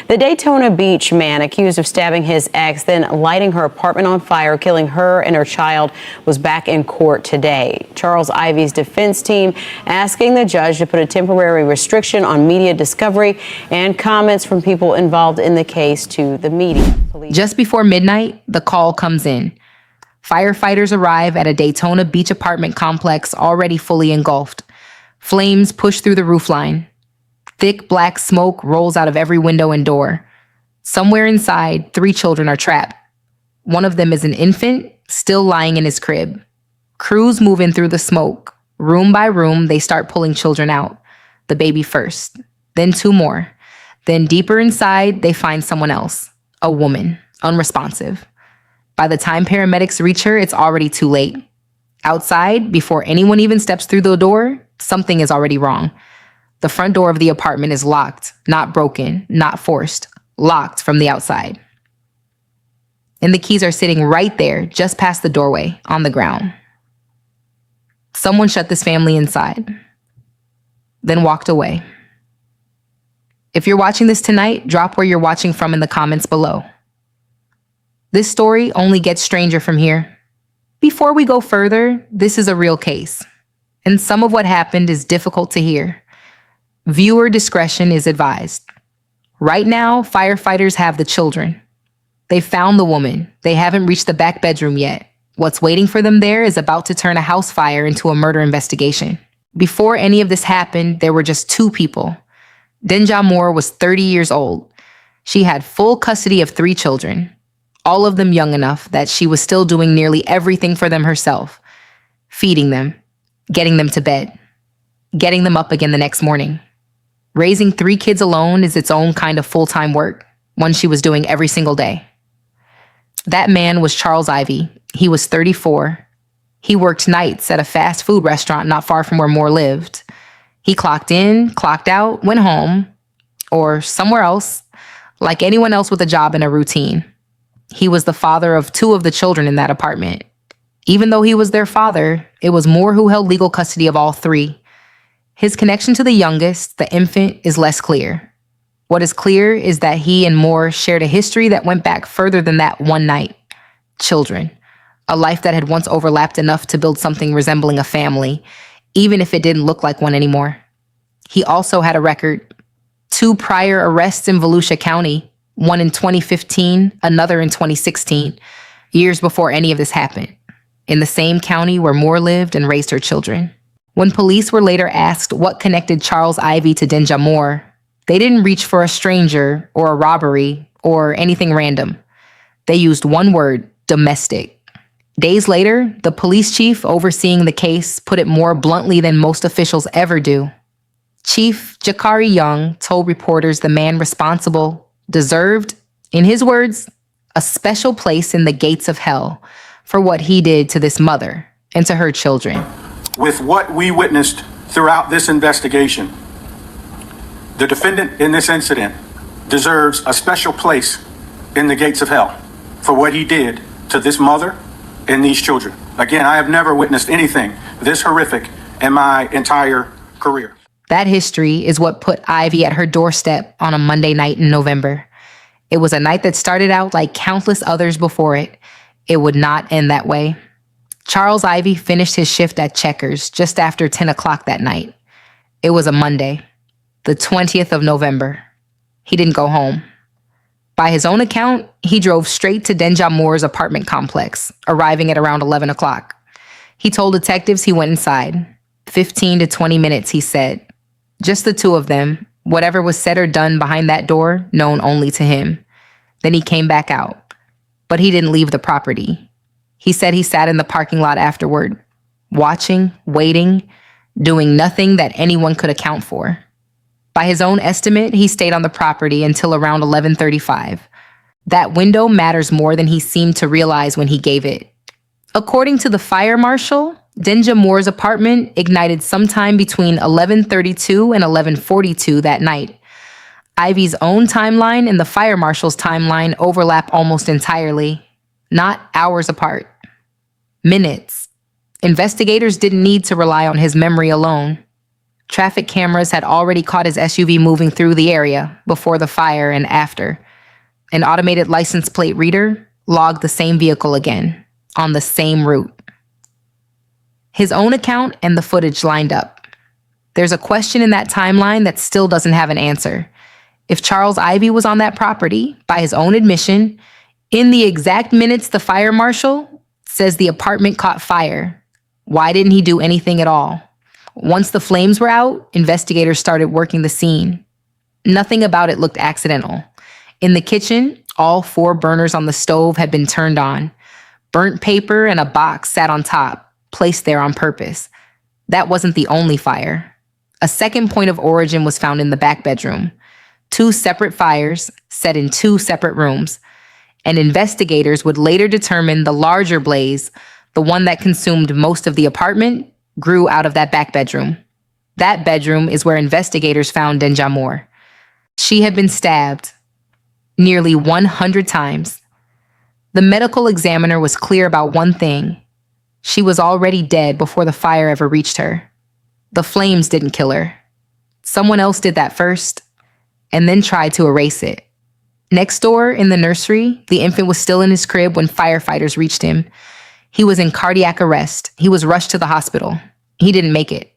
The Daytona Beach man accused of stabbing his ex, then lighting her apartment on fire, killing her and her child, was back in court today. Charles Ivey's defense team asking the judge to put a temporary restriction on media discovery and comments from people involved in the case to the media. Just before midnight, the call comes in. Firefighters arrive at a Daytona Beach apartment complex already fully engulfed. Flames push through the roofline. Thick black smoke rolls out of every window and door. Somewhere inside, 3 children are trapped. One of them is an infant, still lying in his crib. Crews move in through the smoke. Room by room, they start pulling children out. The baby first, then 2 more. Then deeper inside, they find someone else, a woman, unresponsive. By the time paramedics reach her, it's already too late. Outside, before anyone even steps through the door, something is already wrong. The front door of the apartment is locked, not broken, not forced, locked from the outside. And the keys are sitting right there, just past the doorway, on the ground. Someone shut this family inside, then walked away. If you're watching this tonight, drop where you're watching from in the comments below. This story only gets stranger from here. Before we go further, this is a real case, and some of what happened is difficult to hear. Viewer discretion is advised. Right now, firefighters have the children. They found the woman. They haven't reached the back bedroom yet. What's waiting for them there is about to turn a house fire into a murder investigation. Before any of this happened, there were just 2 people. Denja Moore was 30 years old. She had full custody of 3 children, all of them young enough that she was still doing nearly everything for them herself, feeding them, getting them to bed, getting them up again the next morning. Raising 3 kids alone is its own kind of full-time work, one she was doing every single day. That man was Charles Ivey. He was 34. He worked nights at a fast food restaurant not far from where Moore lived. He clocked in, clocked out, went home, or somewhere else, like anyone else with a job and a routine. He was the father of 2 of the children in that apartment. Even though he was their father, it was Moore who held legal custody of all 3. His connection to the youngest, the infant, is less clear. What is clear is that he and Moore shared a history that went back further than that one night. Children. A life that had once overlapped enough to build something resembling a family, even if it didn't look like one anymore. He also had a record. 2 prior arrests in Volusia County, one in 2015, another in 2016, years before any of this happened, in the same county where Moore lived and raised her children. When police were later asked what connected Charles Ivey to Denja Moore, they didn't reach for a stranger or a robbery or anything random. They used one word: domestic. Days later, the police chief overseeing the case put it more bluntly than most officials ever do. Chief Jakari Young told reporters the man responsible deserved, in his words, a special place in the gates of hell for what he did to this mother and to her children. With what we witnessed throughout this investigation, the defendant in this incident deserves a special place in the gates of hell for what he did to this mother and these children. Again, I have never witnessed anything this horrific in my entire career. That history is what put Ivey at her doorstep on a Monday night in November. It was a night that started out like countless others before it. It would not end that way. Charles Ivey finished his shift at Checkers just after 10 o'clock that night. It was a Monday, the 20th of November. He didn't go home. By his own account, he drove straight to Denja Moore's apartment complex, arriving at around 11 o'clock. He told detectives he went inside. 15 to 20 minutes, he said. Just the 2 of them, whatever was said or done behind that door, known only to him. Then he came back out. But he didn't leave the property. He said he sat in the parking lot afterward, watching, waiting, doing nothing that anyone could account for. By his own estimate, he stayed on the property until around 11:35. That window matters more than he seemed to realize when he gave it. According to the fire marshal, Denja Moore's apartment ignited sometime between 11:32 and 11:42 that night. Ivey's own timeline and the fire marshal's timeline overlap almost entirely, not hours apart. Minutes. Investigators didn't need to rely on his memory alone. Traffic cameras had already caught his SUV moving through the area before the fire and after. An automated license plate reader logged the same vehicle again, on the same route. His own account and the footage lined up. There's a question in that timeline that still doesn't have an answer. If Charles Ivy was on that property, by his own admission, in the exact minutes the fire marshal says the apartment caught fire, why didn't he do anything at all? Once the flames were out, investigators started working the scene. Nothing about it looked accidental. In the kitchen, all 4 burners on the stove had been turned on. Burnt paper and a box sat on top, placed there on purpose. That wasn't the only fire. A second point of origin was found in the back bedroom. 2 separate fires set in 2 separate rooms. And investigators would later determine the larger blaze, the one that consumed most of the apartment, grew out of that back bedroom. That bedroom is where investigators found Denja Moore. She had been stabbed nearly 100 times. The medical examiner was clear about one thing. She was already dead before the fire ever reached her. The flames didn't kill her. Someone else did that first, and then tried to erase it. Next door, in the nursery, the infant was still in his crib when firefighters reached him. He was in cardiac arrest. He was rushed to the hospital. He didn't make it.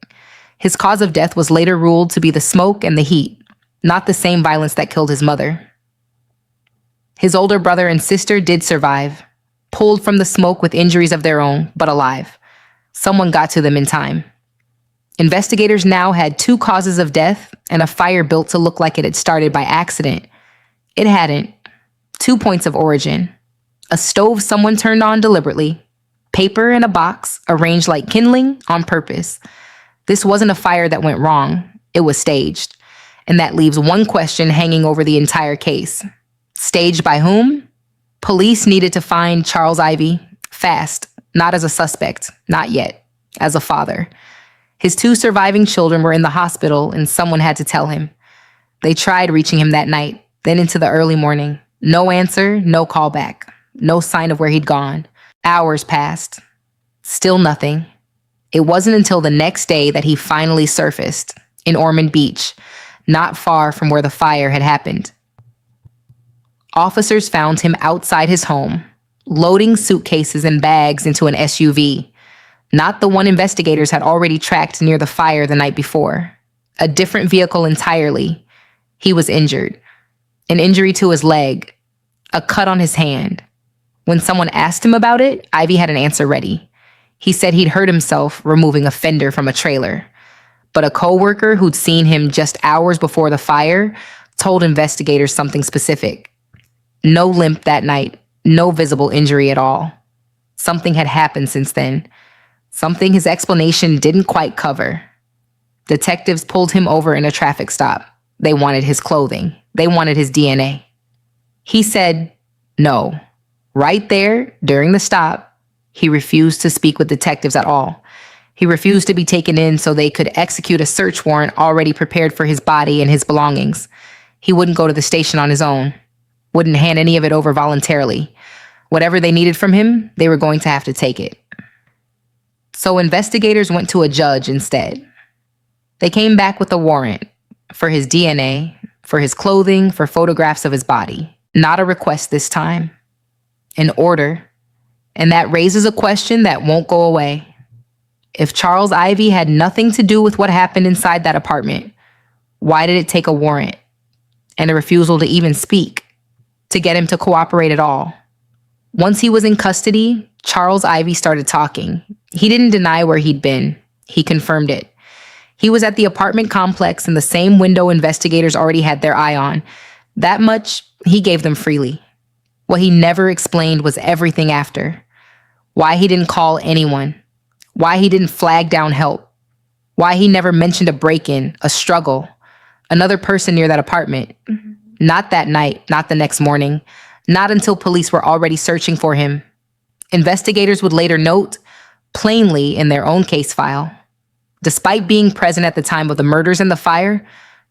His cause of death was later ruled to be the smoke and the heat, not the same violence that killed his mother. His older brother and sister did survive, pulled from the smoke with injuries of their own, but alive. Someone got to them in time. Investigators now had 2 causes of death and a fire built to look like it had started by accident. It hadn't. 2 points of origin. A stove someone turned on deliberately. Paper in a box arranged like kindling on purpose. This wasn't a fire that went wrong. It was staged. And that leaves one question hanging over the entire case. Staged by whom? Police needed to find Charles Ivy fast, not as a suspect, not yet, as a father. His 2 surviving children were in the hospital and someone had to tell him. They tried reaching him that night, then into the early morning. No answer, no call back, no sign of where he'd gone. Hours passed. Still nothing. It wasn't until the next day that he finally surfaced in Ormond Beach, not far from where the fire had happened. Officers found him outside his home, loading suitcases and bags into an SUV, not the one investigators had already tracked near the fire the night before. A different vehicle entirely. He was injured. An injury to his leg, a cut on his hand. When someone asked him about it, Ivy had an answer ready. He said he'd hurt himself removing a fender from a trailer. But a coworker who'd seen him just hours before the fire told investigators something specific. No limp that night, no visible injury at all. Something had happened since then. Something his explanation didn't quite cover. Detectives pulled him over in a traffic stop. They wanted his clothing. They wanted his DNA. He said no. Right there, during the stop, he refused to speak with detectives at all. He refused to be taken in so they could execute a search warrant already prepared for his body and his belongings. He wouldn't go to the station on his own. Wouldn't hand any of it over voluntarily. Whatever they needed from him, they were going to have to take it. So investigators went to a judge instead. They came back with a warrant for his DNA, for his clothing, for photographs of his body. Not a request this time. An order. And that raises a question that won't go away. If Charles Ivy had nothing to do with what happened inside that apartment, why did it take a warrant and a refusal to even speak to get him to cooperate at all? Once he was in custody, Charles Ivy started talking. He didn't deny where he'd been. He confirmed it. He was at the apartment complex in the same window investigators already had their eye on. That much he gave them freely. What he never explained was everything after. Why he didn't call anyone. Why he didn't flag down help. Why he never mentioned a break-in, a struggle, another person near that apartment. Not that night, not the next morning, not until police were already searching for him. Investigators would later note, plainly in their own case file, despite being present at the time of the murders and the fire,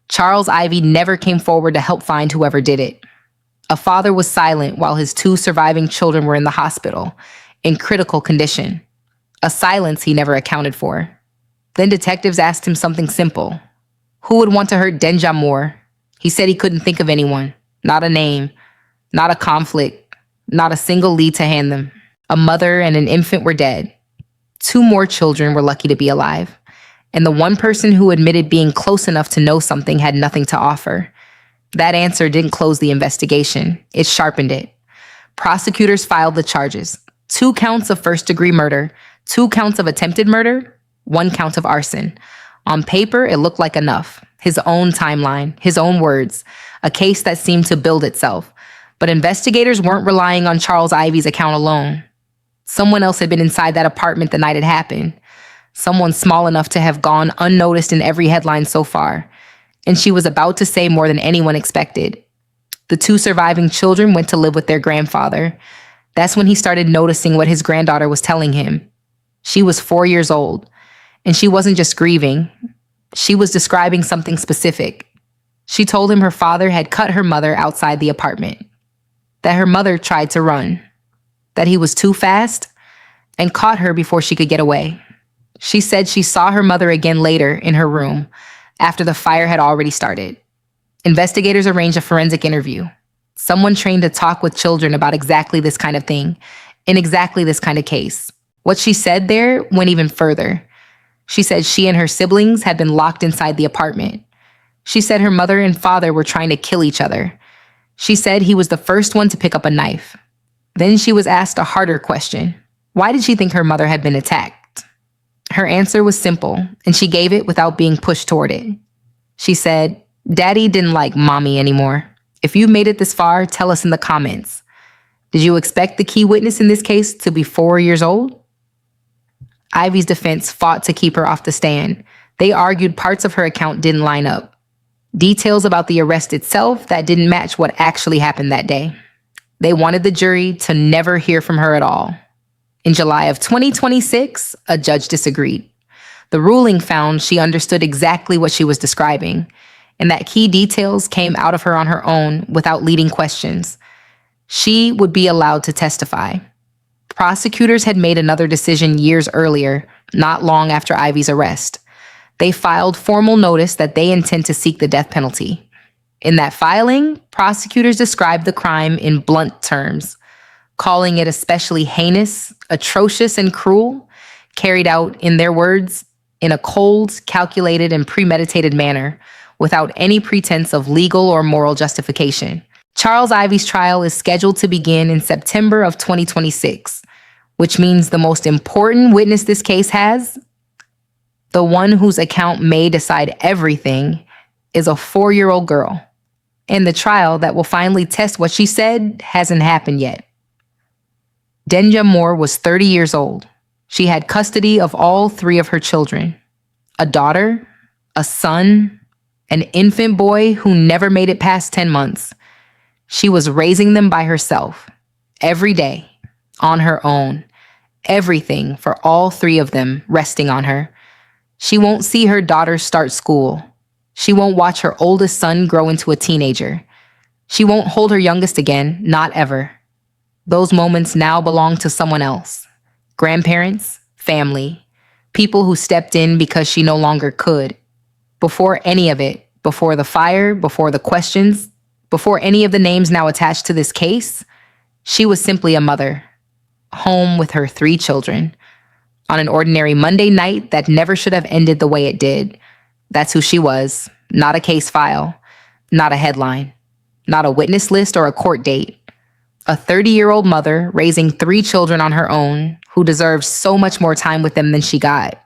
Charles Ivy never came forward to help find whoever did it. A father was silent while his 2 surviving children were in the hospital, in critical condition. A silence he never accounted for. Then detectives asked him something simple. Who would want to hurt Denja Moore? He said he couldn't think of anyone. Not a name. Not a conflict. Not a single lead to hand them. A mother and an infant were dead. 2 more children were lucky to be alive. And the one person who admitted being close enough to know something had nothing to offer. That answer didn't close the investigation. It sharpened it. Prosecutors filed the charges. 2 counts of first-degree murder, 2 counts of attempted murder, 1 count of arson. On paper, it looked like enough. His own timeline, his own words, a case that seemed to build itself. But investigators weren't relying on Charles Ivey's account alone. Someone else had been inside that apartment the night it happened. Someone small enough to have gone unnoticed in every headline so far. And she was about to say more than anyone expected. The 2 surviving children went to live with their grandfather. That's when he started noticing what his granddaughter was telling him. She was 4 years old, and she wasn't just grieving. She was describing something specific. She told him her father had cut her mother outside the apartment, that her mother tried to run, that he was too fast and caught her before she could get away. She said she saw her mother again later in her room after the fire had already started. Investigators arranged a forensic interview. Someone trained to talk with children about exactly this kind of thing, in exactly this kind of case. What she said there went even further. She said she and her siblings had been locked inside the apartment. She said her mother and father were trying to kill each other. She said he was the first one to pick up a knife. Then she was asked a harder question. Why did she think her mother had been attacked? Her answer was simple, and she gave it without being pushed toward it. She said, "Daddy didn't like mommy anymore. If you've made it this far, tell us in the comments. Did you expect the key witness in this case to be 4 years old?" Ivey's defense fought to keep her off the stand. They argued parts of her account didn't line up. Details about the arrest itself that didn't match what actually happened that day. They wanted the jury to never hear from her at all. In July of 2026, a judge disagreed. The ruling found she understood exactly what she was describing, and that key details came out of her on her own without leading questions. She would be allowed to testify. Prosecutors had made another decision years earlier, not long after Ivey's arrest. They filed formal notice that they intend to seek the death penalty. In that filing, prosecutors described the crime in blunt terms, calling it especially heinous, atrocious, and cruel, carried out, in their words, in a cold, calculated, and premeditated manner, without any pretense of legal or moral justification. Charles Ivey's trial is scheduled to begin in September of 2026, which means the most important witness this case has, the one whose account may decide everything, is a 4-year-old girl. And the trial that will finally test what she said hasn't happened yet. Denja Moore was 30 years old. She had custody of all 3 of her children, a daughter, a son, an infant boy who never made it past 10 months. She was raising them by herself, every day, on her own. Everything for all 3 of them resting on her. She won't see her daughters start school. She won't watch her oldest son grow into a teenager. She won't hold her youngest again, not ever. Those moments now belong to someone else. Grandparents, family, people who stepped in because she no longer could. Before any of it, before the fire, before the questions, before any of the names now attached to this case, she was simply a mother, home with her 3 children, on an ordinary Monday night that never should have ended the way it did. That's who she was, not a case file, not a headline, not a witness list or a court date. A 30-year-old mother raising 3 children on her own who deserves so much more time with them than she got.